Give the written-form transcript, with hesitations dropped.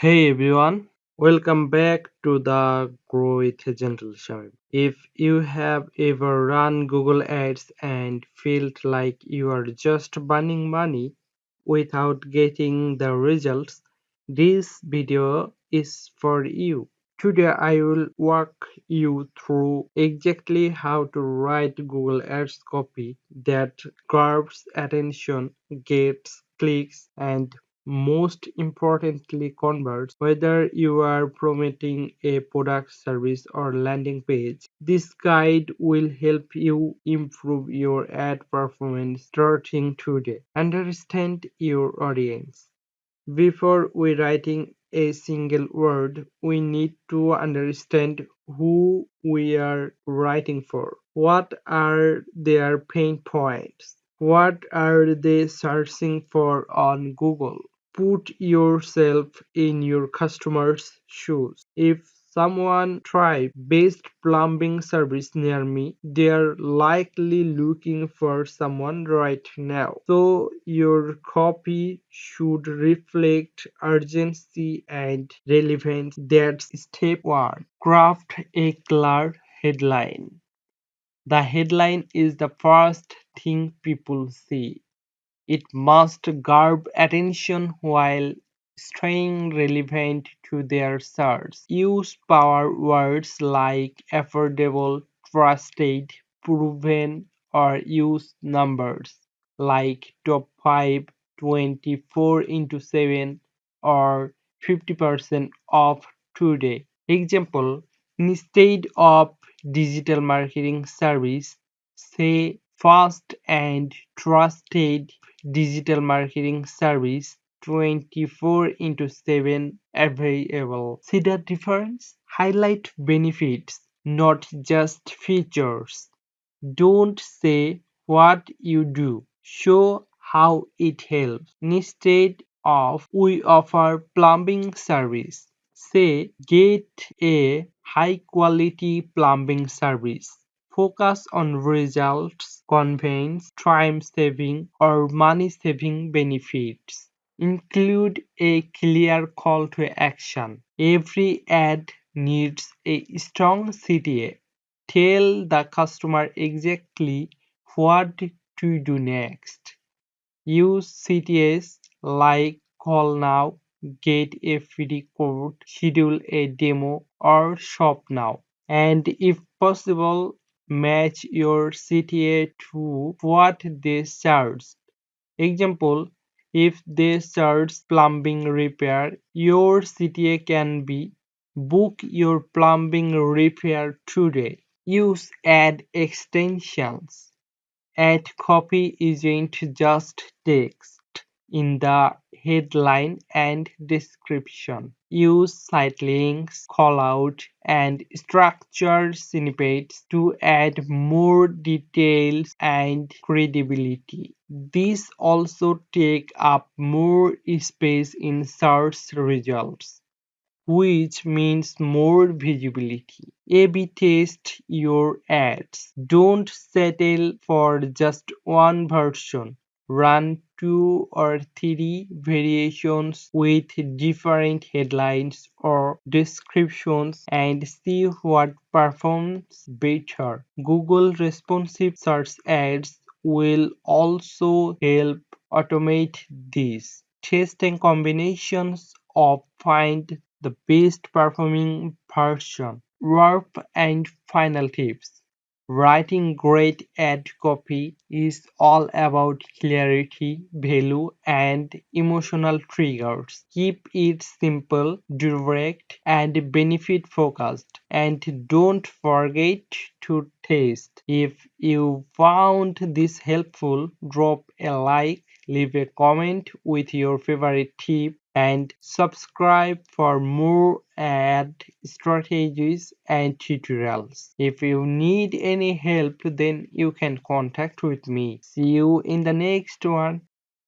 Hey everyone, welcome back to the Grow with a Gentle Shamim. If you have ever run Google Ads and felt like you are just burning money without getting the results, this video is for you. Today I will walk you through exactly how to write Google Ads copy that grabs attention, gets clicks, and most importantly converts, whether you are promoting a product, service, or landing page. This guide will help you improve your ad performance starting today. Understand your audience. Before we writing a single word, we need to understand who we are writing for. What are their pain points? What are they searching for on Google? Put yourself in your customer's shoes. If someone tried best plumbing service near me, they're likely looking for someone right now. So your copy should reflect urgency and relevance. That's step one. Craft a clear headline. The headline is the first thing people see. It must grab attention while staying relevant to their search. Use power words like affordable, trusted, proven, or use numbers like top 5, 24 into 7, or 50% off today. Example, instead of digital marketing service, say fast and trusted digital marketing service 24 into 7 available. See the difference? Highlight benefits, not just features. Don't say what you do. Show how it helps. Instead of we offer plumbing service, say get a high quality plumbing service. Focus on results, convenience, time saving, or money saving benefits. Include a clear call to action. Every ad needs a strong CTA. Tell the customer exactly what to do next. Use CTAs like call now, get a free quote, schedule a demo, or shop now. And if possible, match your CTA to what they charge. Example, if they search plumbing repair, your CTA can be book your plumbing repair today. Use ad extensions. Ad copy isn't just text in the headline and description. Use site links, callout, and structured snippets to add more details and credibility. These also take up more space in search results, which means more visibility. A/B test your ads. Don't settle for just one version. Run 2 or 3 variations with different headlines or descriptions and see what performs better. Google responsive search ads will also help automate this. Testing combinations of find the best performing version. Warp and final tips. Writing great ad copy is all about clarity, value, and emotional triggers. Keep it simple, direct, and benefit focused. And don't forget to test. If you found this helpful, drop a like, leave a comment with your favorite tip, and subscribe for more ad strategies and tutorials. If you need any help, then you can contact with me. See you in the next one.